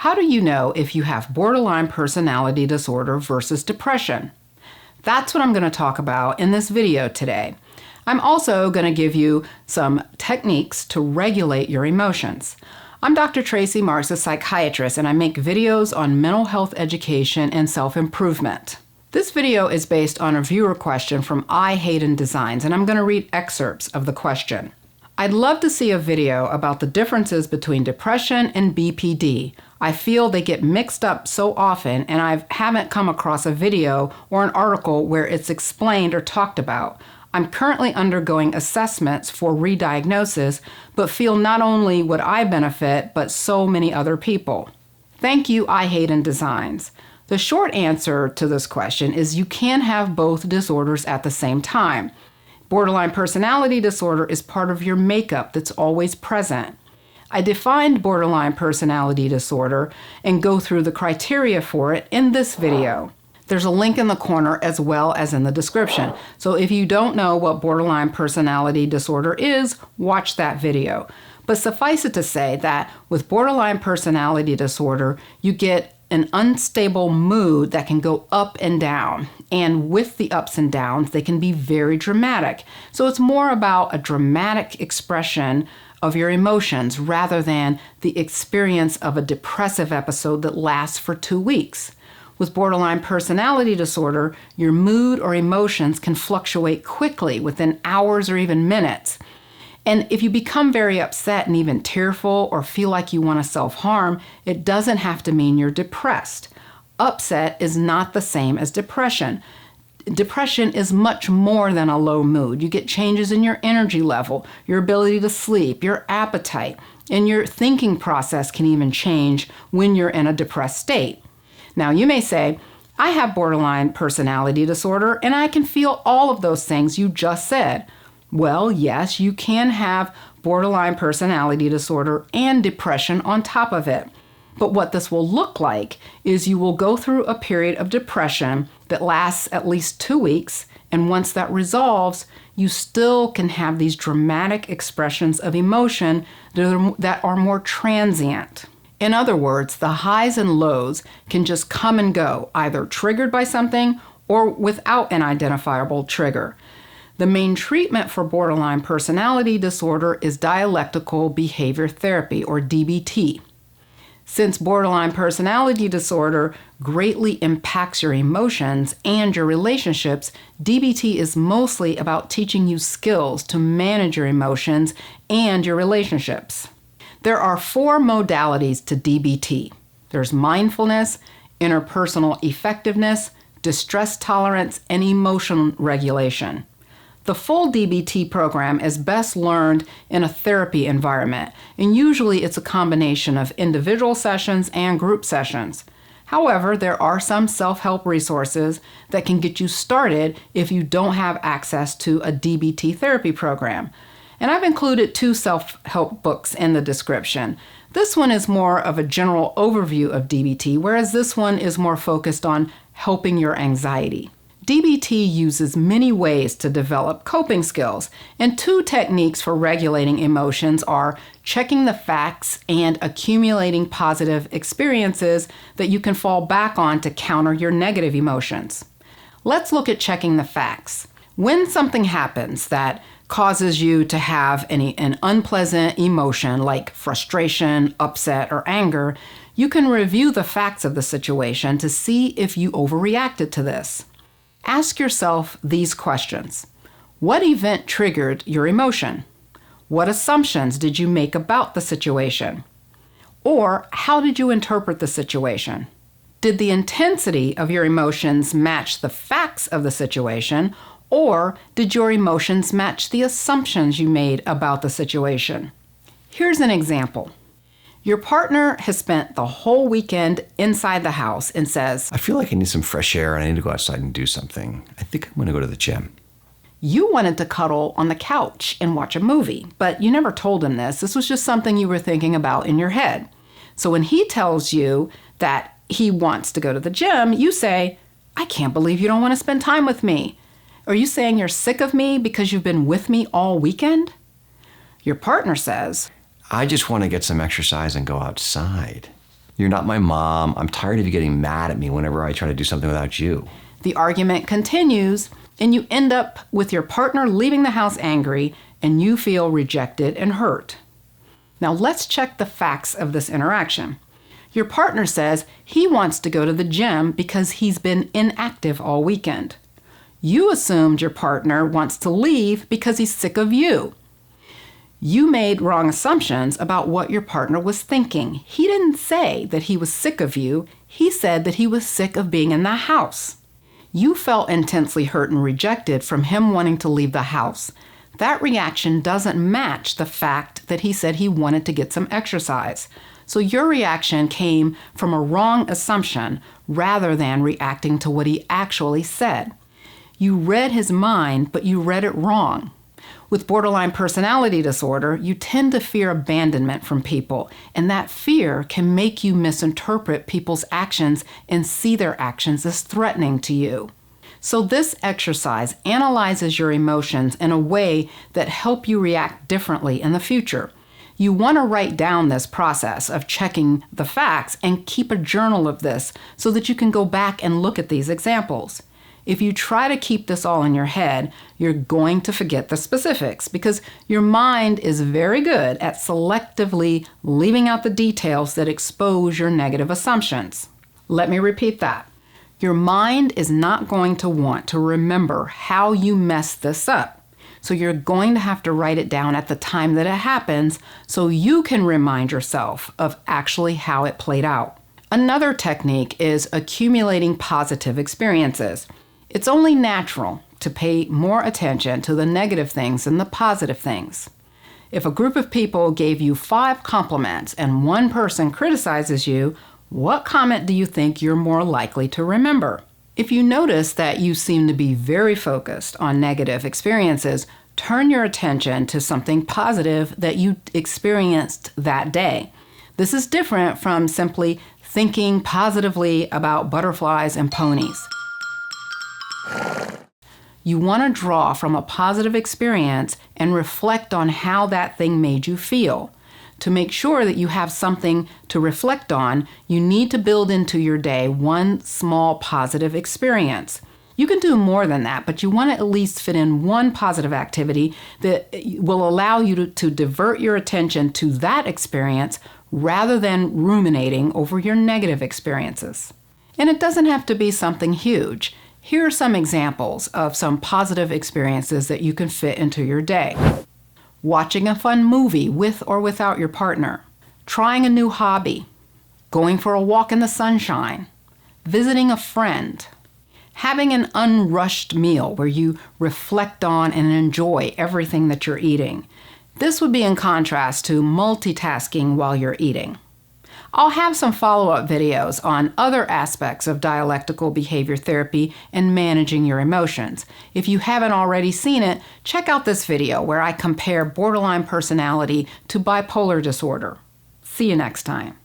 How do you know if you have borderline personality disorder versus depression? That's what I'm going to talk about in this video today. I'm also going to give you some techniques to regulate your emotions. I'm Dr. Tracey Marks, a psychiatrist, and I make videos on mental health education and self-improvement. This video is based on a viewer question from Hayden Designs, and I'm going to read excerpts of the question. I'd love to see a video about the differences between depression and BPD. I feel they get mixed up so often, and I haven't come across a video or an article where it's explained or talked about. I'm currently undergoing assessments for re-diagnosis, but feel not only would I benefit, but so many other people. Thank you, Hayden Designs. The short answer to this question is you can have both disorders at the same time. Borderline personality disorder is part of your makeup that's always present. I defined borderline personality disorder and go through the criteria for it in this video. There's a link in the corner as well as in the description. So if you don't know what borderline personality disorder is, watch that video. But suffice it to say that with borderline personality disorder, you get an unstable mood that can go up and down. And with the ups and downs, they can be very dramatic. So it's more about a dramatic expression of your emotions rather than the experience of a depressive episode that lasts for 2 weeks. With borderline personality disorder, your mood or emotions can fluctuate quickly within hours or even minutes. And if you become very upset and even tearful or feel like you want to self-harm, it doesn't have to mean you're depressed. Upset is not the same as depression. Depression is much more than a low mood. You get changes in your energy level, your ability to sleep, your appetite, and your thinking process can even change when you're in a depressed state. Now, you may say, I have borderline personality disorder and I can feel all of those things you just said. Well, yes, you can have borderline personality disorder and depression on top of it. But what this will look like is you will go through a period of depression that lasts at least 2 weeks, and once that resolves, you still can have these dramatic expressions of emotion that are more transient. In other words, the highs and lows can just come and go, either triggered by something or without an identifiable trigger. The main treatment for borderline personality disorder is dialectical behavior therapy, or DBT. Since borderline personality disorder greatly impacts your emotions and your relationships, DBT is mostly about teaching you skills to manage your emotions and your relationships. There are 4 modalities to DBT. There's mindfulness, interpersonal effectiveness, distress tolerance, and emotion regulation. The full DBT program is best learned in a therapy environment, and usually it's a combination of individual sessions and group sessions. However, there are some self-help resources that can get you started if you don't have access to a DBT therapy program. And I've included 2 self-help books in the description. This one is more of a general overview of DBT, whereas this one is more focused on helping your anxiety. DBT uses many ways to develop coping skills, and 2 techniques for regulating emotions are checking the facts and accumulating positive experiences that you can fall back on to counter your negative emotions. Let's look at checking the facts. When something happens that causes you to have an unpleasant emotion like frustration, upset, or anger, you can review the facts of the situation to see if you overreacted to this. Ask yourself these questions. What event triggered your emotion? What assumptions did you make about the situation? Or how did you interpret the situation? Did the intensity of your emotions match the facts of the situation, or did your emotions match the assumptions you made about the situation? Here's an example. Your partner has spent the whole weekend inside the house and says, I feel like I need some fresh air and I need to go outside and do something. I think I'm going to go to the gym. You wanted to cuddle on the couch and watch a movie, but you never told him this. This was just something you were thinking about in your head. So when he tells you that he wants to go to the gym, you say, I can't believe you don't want to spend time with me. Are you saying you're sick of me because you've been with me all weekend? Your partner says, I just want to get some exercise and go outside. You're not my mom. I'm tired of you getting mad at me whenever I try to do something without you. The argument continues, and you end up with your partner leaving the house angry, and you feel rejected and hurt. Now let's check the facts of this interaction. Your partner says he wants to go to the gym because he's been inactive all weekend. You assumed your partner wants to leave because he's sick of you. You made wrong assumptions about what your partner was thinking. He didn't say that he was sick of you. He said that he was sick of being in the house. You felt intensely hurt and rejected from him wanting to leave the house. That reaction doesn't match the fact that he said he wanted to get some exercise. So your reaction came from a wrong assumption rather than reacting to what he actually said. You read his mind, but you read it wrong. With borderline personality disorder, you tend to fear abandonment from people, and that fear can make you misinterpret people's actions and see their actions as threatening to you. So this exercise analyzes your emotions in a way that help you react differently in the future. You want to write down this process of checking the facts and keep a journal of this so that you can go back and look at these examples. If you try to keep this all in your head, you're going to forget the specifics because your mind is very good at selectively leaving out the details that expose your negative assumptions. Let me repeat that. Your mind is not going to want to remember how you messed this up. So you're going to have to write it down at the time that it happens so you can remind yourself of actually how it played out. Another technique is accumulating positive experiences. It's only natural to pay more attention to the negative things than the positive things. If a group of people gave you 5 compliments and one person criticizes you, what comment do you think you're more likely to remember? If you notice that you seem to be very focused on negative experiences, turn your attention to something positive that you experienced that day. This is different from simply thinking positively about butterflies and ponies. You want to draw from a positive experience and reflect on how that thing made you feel. To make sure that you have something to reflect on, you need to build into your day one small positive experience. You can do more than that, but you want to at least fit in one positive activity that will allow you to divert your attention to that experience rather than ruminating over your negative experiences. And it doesn't have to be something huge. Here are some examples of some positive experiences that you can fit into your day. Watching a fun movie with or without your partner, trying a new hobby, going for a walk in the sunshine, visiting a friend, having an unrushed meal where you reflect on and enjoy everything that you're eating. This would be in contrast to multitasking while you're eating. I'll have some follow-up videos on other aspects of dialectical behavior therapy and managing your emotions. If you haven't already seen it, check out this video where I compare borderline personality to bipolar disorder. See you next time.